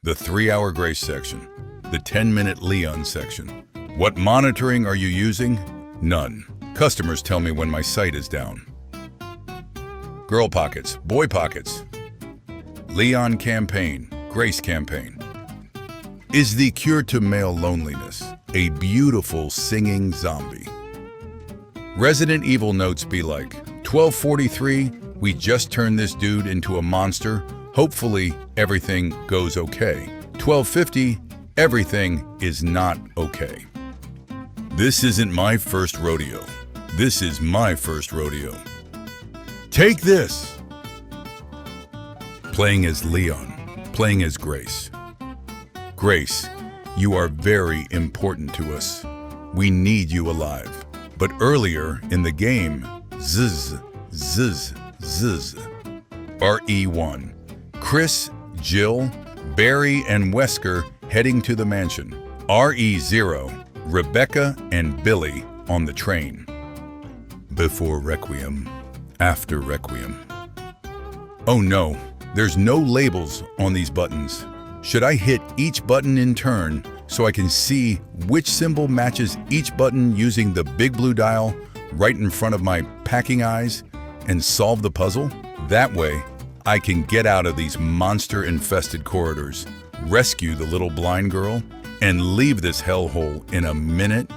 The 3-hour Grace section. The 10-minute Leon section. What monitoring are you using? None. Customers tell me when my site is down. Girl pockets, boy pockets. Leon campaign, Grace campaign. Is the cure to male loneliness a beautiful singing zombie? Resident Evil notes be like, 1243, we just turned this dude into a monster. Hopefully everything goes okay. 1250, everything is not okay. This isn't my first rodeo. This is my first rodeo. Take this! Playing as Leon, playing as Grace. Grace, you are very important to us. We need you alive. But earlier in the game, zzz, RE1. Chris, Jill, Barry, and Wesker heading to the mansion. RE0. Rebecca and Billy on the train. Before Requiem, after Requiem. Oh no, there's no labels on these buttons. Should I hit each button in turn so I can see which symbol matches each button using the big blue dial right in front of my packing eyes and solve the puzzle? That way, I can get out of these monster-infested corridors, rescue the little blind girl, and leave this hellhole in a minute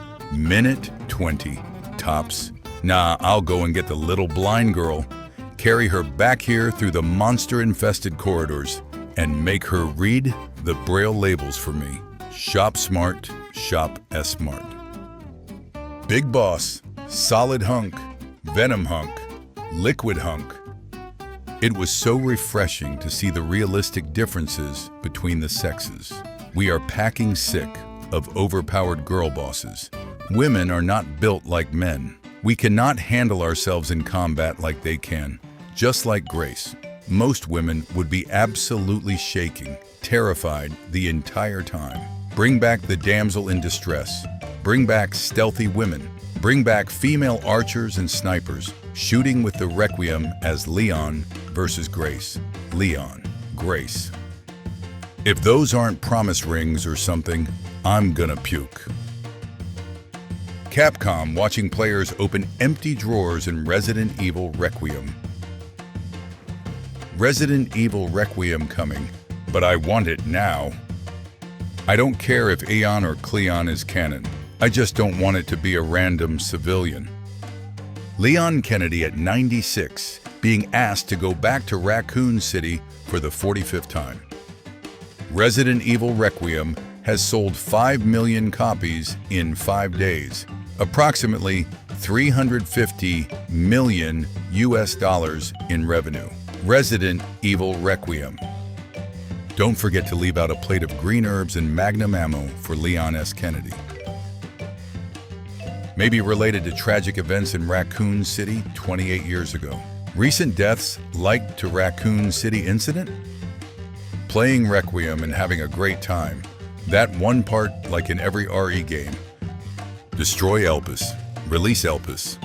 20, tops. Nah, I'll go and get the little blind girl, carry her back here through the monster-infested corridors, and make her read the Braille labels for me. Shop smart, shop S-smart. Big boss, solid hunk, venom hunk, liquid hunk. It was so refreshing to see the realistic differences between the sexes. We are packing sick of overpowered girl bosses. Women are not built like men. We cannot handle ourselves in combat like they can. Just like Grace, most women would be absolutely shaking, terrified the entire time. Bring back the damsel in distress. Bring back stealthy women. Bring back female archers and snipers, shooting with the Requiem as Leon versus Grace. Leon, Grace. If those aren't promise rings or something, I'm gonna puke. Capcom watching players open empty drawers in Resident Evil Requiem. Resident Evil Requiem coming, but I want it now. I don't care if Aeon or Cleon is canon. I just don't want it to be a random civilian. Leon Kennedy at 96, being asked to go back to Raccoon City for the 45th time. Resident Evil Requiem has sold 5 million copies in 5 days, approximately $350 million in revenue. Resident Evil Requiem. Don't forget to leave out a plate of green herbs and magnum ammo for Leon S. Kennedy. Maybe related to tragic events in Raccoon City 28 years ago. Recent deaths like to Raccoon City incident? Playing Requiem and having a great time. That one part like in every RE game. Destroy Elpis. Release Elpis.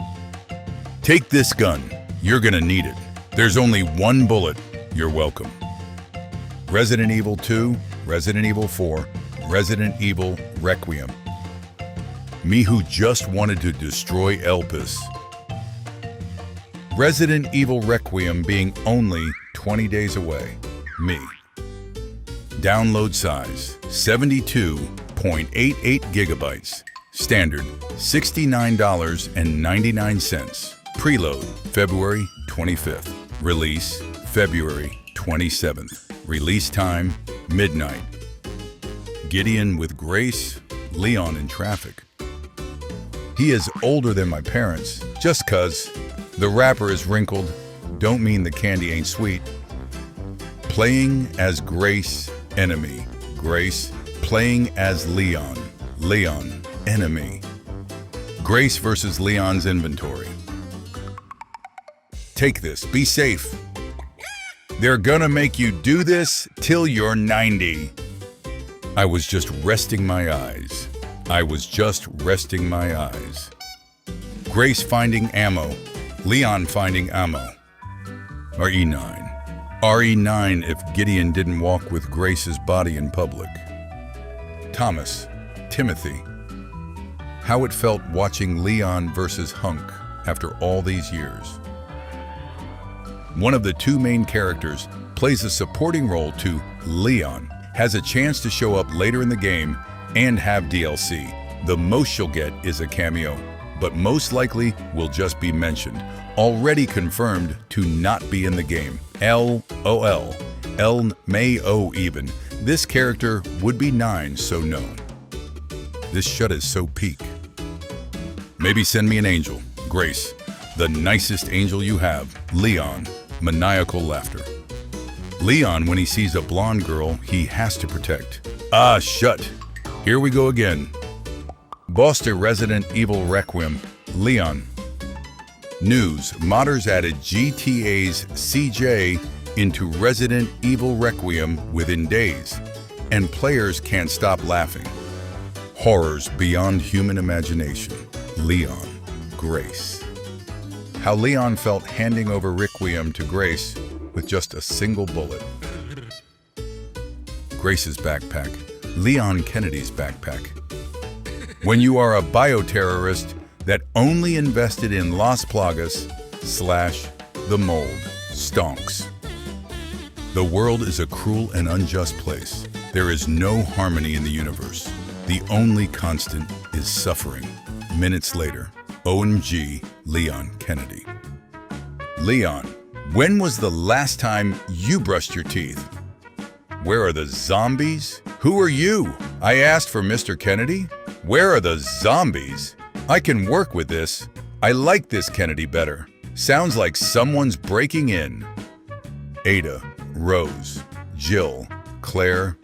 Take this gun. You're gonna need it. There's only one bullet. You're welcome. Resident Evil 2, Resident Evil 4, Resident Evil Requiem. Me who just wanted to destroy Elpis. Resident Evil Requiem being only 20 days away. Me. Download size, 72.88 gigabytes. Standard, $69.99. Preload, February 25th. Release, February 27th. Release time, midnight. Gideon with Grace, Leon in traffic. He is older than my parents, just 'cause. The wrapper is wrinkled, don't mean the candy ain't sweet. Playing as Grace, enemy. Grace, playing as Leon. Leon, enemy. Grace versus Leon's inventory. Take this, be safe. They're gonna make you do this till you're 90. I was just resting my eyes. I was just resting my eyes. Grace finding ammo. Leon finding ammo. RE9. RE9 if Gideon didn't walk with Grace's body in public. Thomas, Timothy. How it felt watching Leon versus Hunk after all these years. One of the two main characters plays a supporting role to Leon, has a chance to show up later in the game and have DLC. The most she'll get is a cameo, but most likely will just be mentioned, already confirmed to not be in the game. LOL. LMAO even. This character would be 9, so no. This shut is so peak. Maybe send me an angel. Grace. The nicest angel you have. Leon. Maniacal laughter. Leon, when he sees a blonde girl, he has to protect. Ah, shut. Here we go again. Boss to Resident Evil Requiem. Leon. News. Modders added GTA's CJ into Resident Evil Requiem within days, and players can't stop laughing. Horrors beyond human imagination. Leon. Grace. How Leon felt handing over Requiem to Grace with just a single bullet. Grace's backpack. Leon Kennedy's backpack. When you are a bioterrorist that only invested in Las Plagas / the mold, stonks. The world is a cruel and unjust place. There is no harmony in the universe. The only constant is suffering. Minutes later, OMG, Leon Kennedy. Leon, when was the last time you brushed your teeth? Where are the zombies? Who are you? I asked for Mr. Kennedy. Where are the zombies? I can work with this. I like this Kennedy better. Sounds like someone's breaking in. Ada, Rose, Jill, Claire,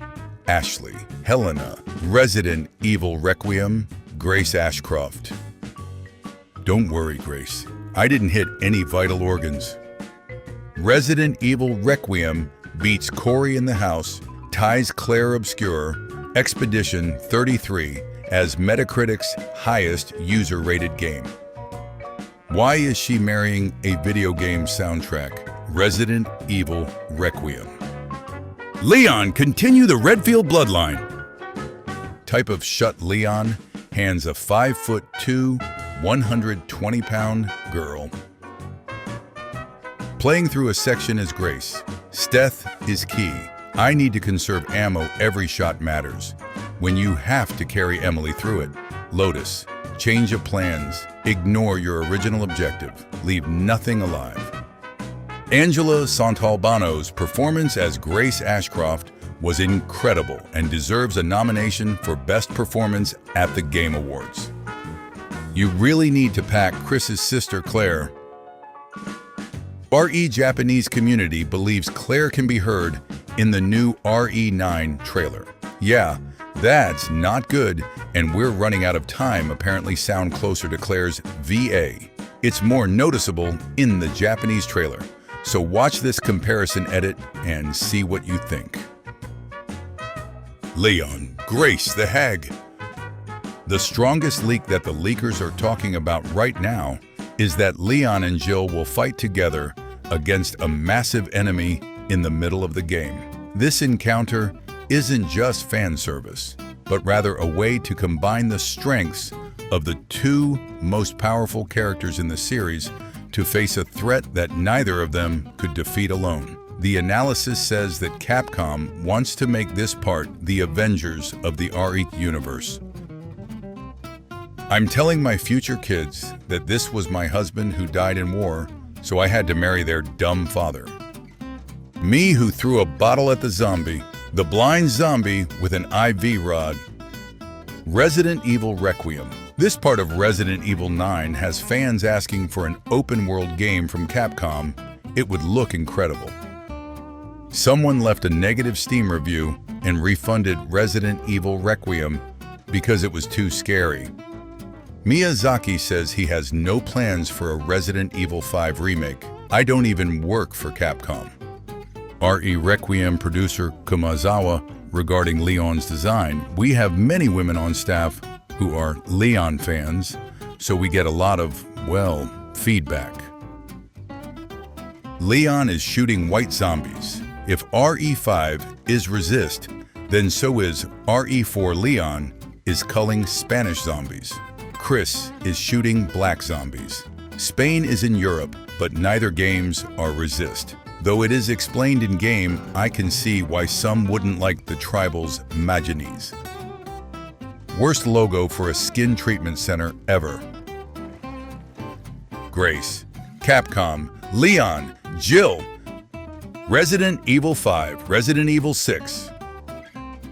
Ashley, Helena, Resident Evil Requiem, Grace Ashcroft. Don't worry, Grace. I didn't hit any vital organs. Resident Evil Requiem beats Corey in the House, ties Claire Obscure, Expedition 33 as Metacritic's highest user-rated game. Why is she marrying a video game soundtrack? Resident Evil Requiem. Leon, continue the Redfield bloodline. Type of shut Leon hands a 5'2", 120-pound girl. Playing through a section is Grace. Stealth is key. I need to conserve ammo. Every shot matters. When you have to carry Emily through it. Lotus. Change of plans. Ignore your original objective. Leave nothing alive. Angela Santalbano's performance as Grace Ashcroft was incredible and deserves a nomination for Best Performance at the Game Awards. You really need to pack Chris's sister Claire. RE Japanese community believes Claire can be heard in the new RE9 trailer. Yeah, that's not good, and we're running out of time. Apparently sound closer to Claire's VA. It's more noticeable in the Japanese trailer. So watch this comparison edit and see what you think. Leon, Grace the Hag. The strongest leak that the leakers are talking about right now is that Leon and Jill will fight together against a massive enemy in the middle of the game. This encounter isn't just fan service, but rather a way to combine the strengths of the two most powerful characters in the series to face a threat that neither of them could defeat alone. The analysis says that Capcom wants to make this part the Avengers of the RE universe. I'm telling my future kids that this was my husband who died in war, so I had to marry their dumb father. Me who threw a bottle at the zombie, the blind zombie with an IV rod. Resident Evil Requiem. This part of Resident Evil 9 has fans asking for an open-world game from Capcom. It would look incredible. Someone left a negative Steam review and refunded Resident Evil Requiem because it was too scary. Miyazaki says he has no plans for a Resident Evil 5 remake. I don't even work for Capcom. RE Requiem producer Kumazawa regarding Leon's design. We have many women on staff who are Leon fans, so we get a lot of, well, feedback. Leon is shooting white zombies. If RE5 is resist, then so is RE4 Leon is culling Spanish zombies. Chris is shooting black zombies. Spain is in Europe, but neither games are resist. Though it is explained in game, I can see why some wouldn't like the tribal's Maginese. Worst logo for a skin treatment center ever. Grace, Capcom, Leon, Jill, Resident Evil 5, Resident Evil 6.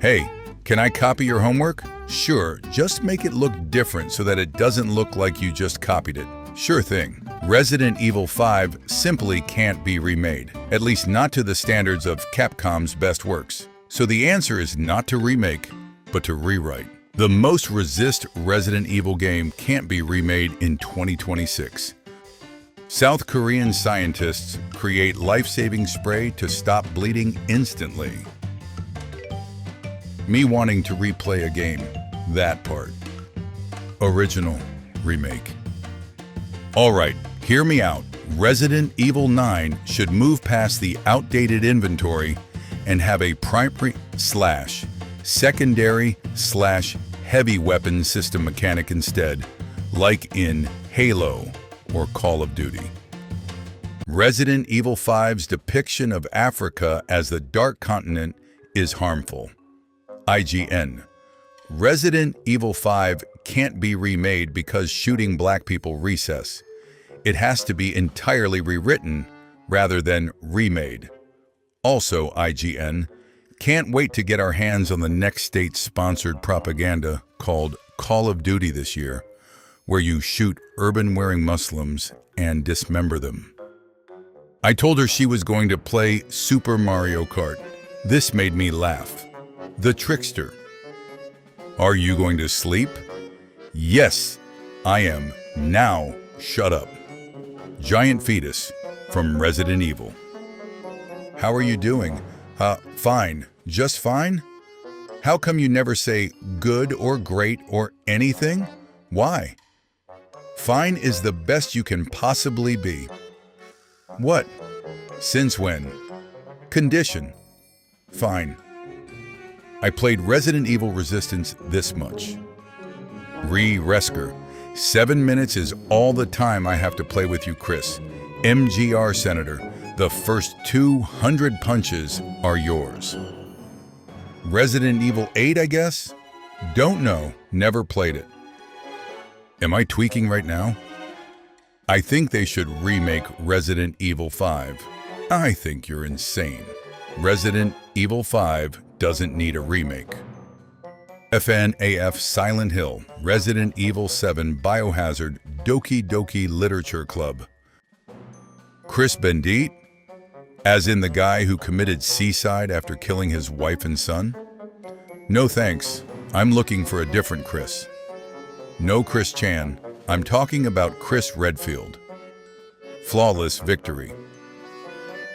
Hey, can I copy your homework? Sure, just make it look different so that it doesn't look like you just copied it. Sure thing. Resident Evil 5 simply can't be remade, at least not to the standards of Capcom's best works. So the answer is not to remake, but to rewrite. The most resist Resident Evil game can't be remade in 2026. South Korean scientists create life-saving spray to stop bleeding instantly. Me wanting to replay a game, that part. Original, remake. Alright, hear me out. Resident Evil 9 should move past the outdated inventory and have a primary / secondary / heavy weapon system mechanic instead, like in Halo or Call of Duty. Resident Evil 5's depiction of Africa as the Dark Continent is harmful. IGN. Resident Evil 5 can't be remade because shooting black people recess. It has to be entirely rewritten rather than remade. Also, IGN, can't wait to get our hands on the next state-sponsored propaganda called Call of Duty this year, where you shoot urban-wearing Muslims and dismember them. I told her she was going to play Super Mario Kart. This made me laugh. The Trickster. Are you going to sleep? Yes, I am. Now, shut up. Giant Fetus from Resident Evil. How are you doing? Fine. Just fine? How come you never say good or great or anything? Why? Fine is the best you can possibly be. What? Since when? Condition. Fine. I played Resident Evil Resistance this much. Resker. 7 minutes is all the time I have to play with you, Chris. MGR Senator. The first 200 punches are yours. Resident Evil 8, I guess? Don't know. Never played it. Am I tweaking right now? I think they should remake Resident Evil 5. I think you're insane. Resident Evil 5 doesn't need a remake. FNAF Silent Hill, Resident Evil 7 Biohazard, Doki Doki Literature Club. Chris Bendit? As in the guy who committed suicide after killing his wife and son? No thanks. I'm looking for a different Chris. No Chris Chan. I'm talking about Chris Redfield. Flawless victory.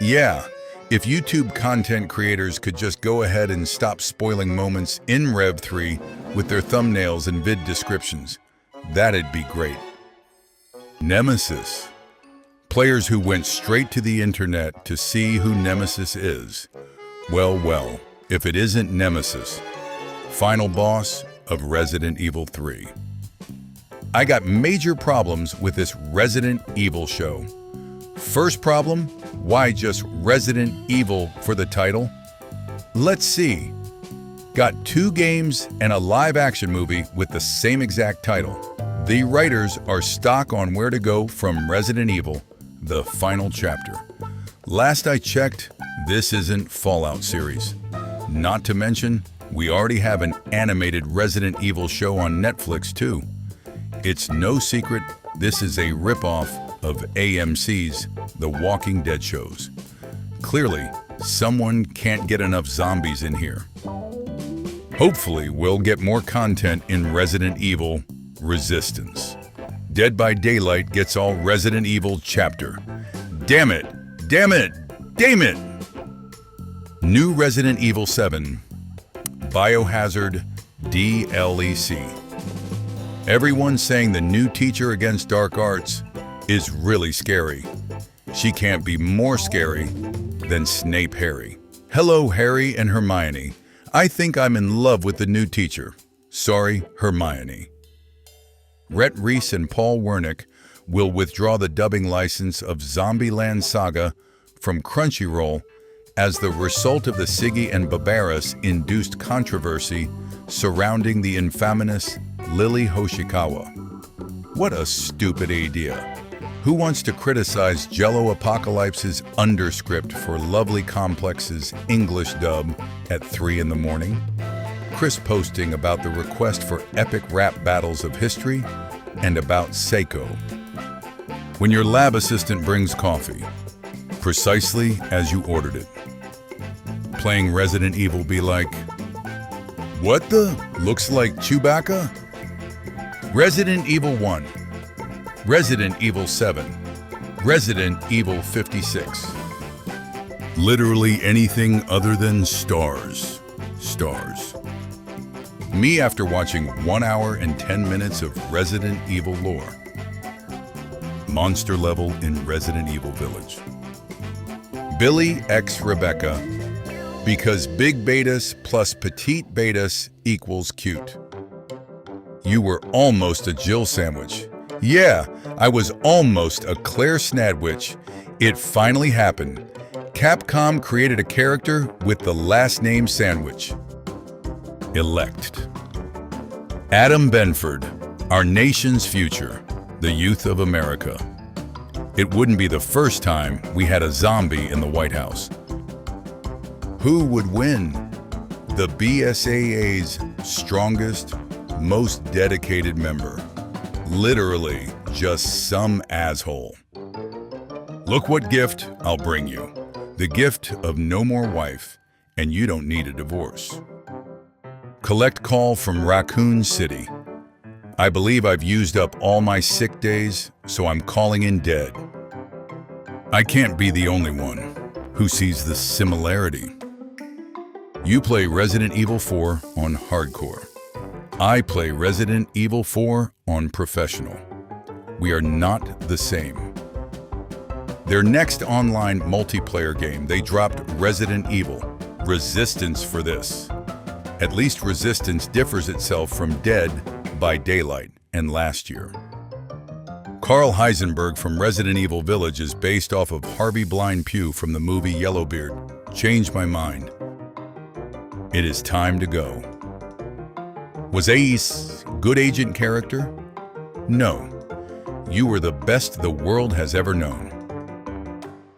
Yeah, if YouTube content creators could just go ahead and stop spoiling moments in Rev 3 with their thumbnails and vid descriptions, that'd be great. Nemesis. Players who went straight to the internet to see who Nemesis is. Well, if it isn't Nemesis, final boss of Resident Evil 3. I got major problems with this Resident Evil show. First problem, why just Resident Evil for the title? Let's see. Got 2 games and a live-action movie with the same exact title. The writers are stuck on where to go from Resident Evil, the final chapter. Last I checked, this isn't Fallout series. Not to mention, we already have an animated Resident Evil show on Netflix too. It's no secret this is a ripoff of AMC's The Walking Dead shows. Clearly, someone can't get enough zombies in here. Hopefully, we'll get more content in Resident Evil Resistance. Dead by Daylight gets all Resident Evil chapter. Damn it! Damn it! Damn it! New Resident Evil 7 Biohazard DLC. Everyone's saying the new teacher against dark arts is really scary. She can't be more scary than Snape Harry. Hello, Harry and Hermione. I think I'm in love with the new teacher. Sorry, Hermione. Rhett Reese and Paul Wernick will withdraw the dubbing license of Zombieland Saga from Crunchyroll as the result of the Siggy and Barbaras-induced controversy surrounding the infamous Lily Hoshikawa. What a stupid idea. Who wants to criticize Jello Apocalypse's underscript for Lovely Complex's English dub at 3 in the morning? Chris posting about the request for epic rap battles of history and about Seiko. When your lab assistant brings coffee, precisely as you ordered it. Playing Resident Evil be like, what the? Looks like Chewbacca? Resident Evil 1, Resident Evil 7, Resident Evil 56. Literally anything other than stars. Stars. Me after watching 1 hour and 10 minutes of Resident Evil lore. Monster level in Resident Evil Village. Billy x Rebecca, because big betas plus petite betas equals cute. You were almost a Jill sandwich. Yeah, I was almost a Claire Snadwich. It finally happened. Capcom created a character with the last name Sandwich. Elect. Adam Benford, our nation's future, the youth of America. It wouldn't be the first time we had a zombie in the White House. Who would win? The BSAA's strongest, most dedicated member. Literally just some asshole. Look what gift I'll bring you. The gift of no more wife, and you don't need a divorce. Collect call from Raccoon City. I believe I've used up all my sick days, so I'm calling in dead. I can't be the only one who sees the similarity. You play Resident Evil 4 on Hardcore. I play Resident Evil 4 on Professional. We are not the same. Their next online multiplayer game, they dropped Resident Evil, Resistance for this. At least Resistance differs itself from Dead by Daylight and last year. Carl Heisenberg from Resident Evil Village is based off of Harvey Blind Pugh from the movie Yellowbeard. Changed my mind. It is time to go. Was Ace good agent character? No. You were the best the world has ever known.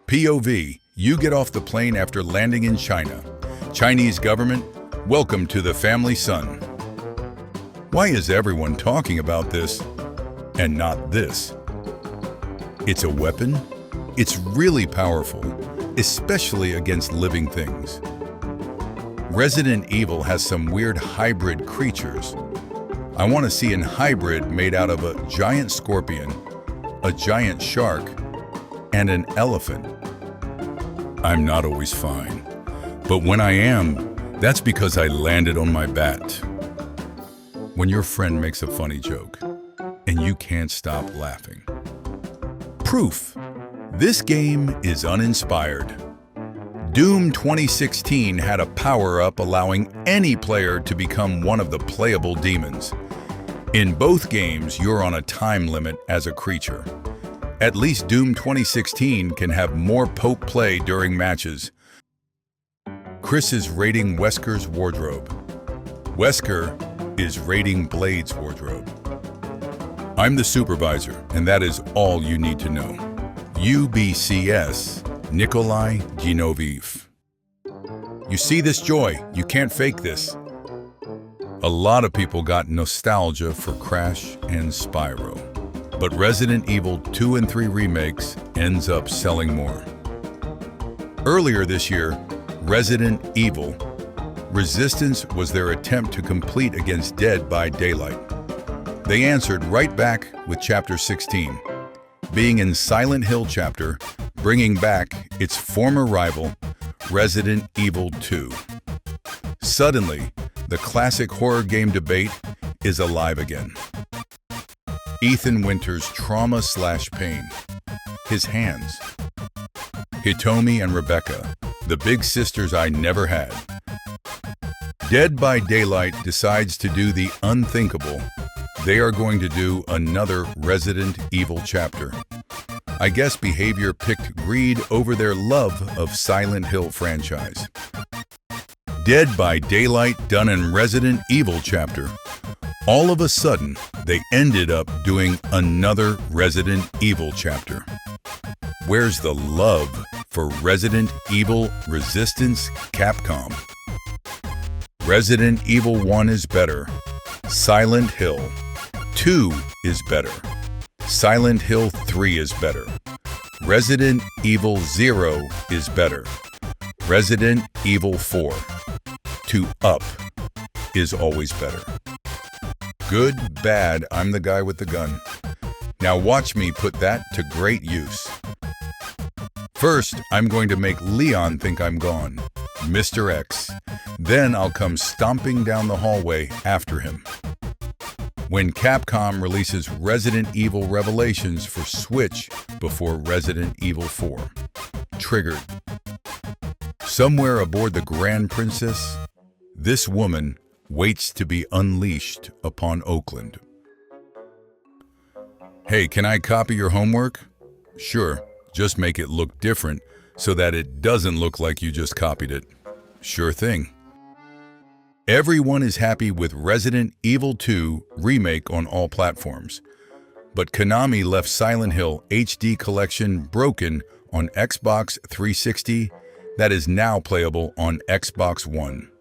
POV, you get off the plane after landing in China. Chinese government, welcome to the family, son. Why is everyone talking about this and not this? It's a weapon. It's really powerful, especially against living things. Resident Evil has some weird hybrid creatures. I want to see an hybrid made out of a giant scorpion, a giant shark, and an elephant. I'm not always fine, but when I am, that's because I landed on my bat. When your friend makes a funny joke, and you can't stop laughing. Proof. This game is uninspired. Doom 2016 had a power-up allowing any player to become one of the playable demons. In both games, you're on a time limit as a creature. At least Doom 2016 can have more poke play during matches. Chris is raiding Wesker's wardrobe. Wesker is raiding Blade's wardrobe. I'm the supervisor, and that is all you need to know. UBCS, Nikolai Genoviev. You see this joy, you can't fake this. A lot of people got nostalgia for Crash and Spyro, but Resident Evil 2 and 3 remakes ends up selling more. Earlier this year, Resident Evil Resistance was their attempt to compete against Dead by Daylight. They answered right back with Chapter 16, being in Silent Hill chapter, bringing back its former rival, Resident Evil 2. Suddenly, the classic horror game debate is alive again. Ethan Winters' trauma/pain, his hands, Hitomi and Rebecca, the big sisters I never had. Dead by Daylight decides to do the unthinkable. They are going to do another Resident Evil chapter. I guess behavior picked greed over their love of Silent Hill franchise. Dead by Daylight done in Resident Evil chapter. All of a sudden, they ended up doing another Resident Evil chapter. Where's the love for Resident Evil Resistance Capcom? Resident Evil 1 is better. Silent Hill 2 is better. Silent Hill 3 is better. Resident Evil 0 is better. Resident Evil 4 to up is always better. Good, bad, I'm the guy with the gun. Now watch me put that to great use. First, I'm going to make Leon think I'm gone, Mr. X. Then I'll come stomping down the hallway after him. When Capcom releases Resident Evil Revelations for Switch before Resident Evil 4. Triggered. Somewhere aboard the Grand Princess, this woman waits to be unleashed upon Oakland. Hey, can I copy your homework? Sure, just make it look different so that it doesn't look like you just copied it. Sure thing. Everyone is happy with Resident Evil 2 Remake on all platforms, but Konami left Silent Hill HD Collection broken on Xbox 360 that is now playable on Xbox One.